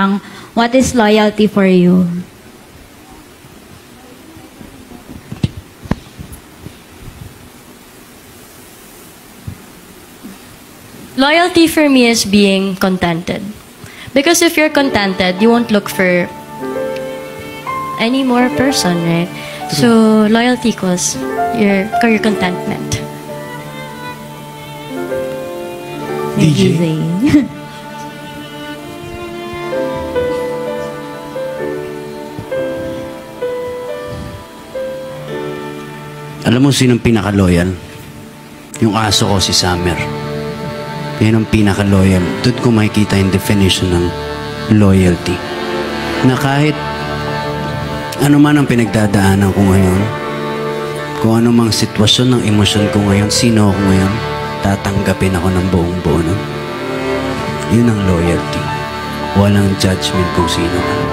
parang, what is loyalty for you? Loyalty for me is being contented. Because if you're contented, you won't look for any more person, right? So, loyalty equals your contentment. DJ. Alam mo sinong pinaka-loyal? Yung aso ko, si Summer. Yan ang pinaka-loyal. Doon ko makikita yung definition ng loyalty. Na kahit ano man ang pinagdadaanan ko ngayon, kung ano mang sitwasyon ng emosyon ko ngayon, sino ako ngayon, tatanggapin ako ng buong buo. No? Yun ang loyalty. Walang judgment kung sino ka.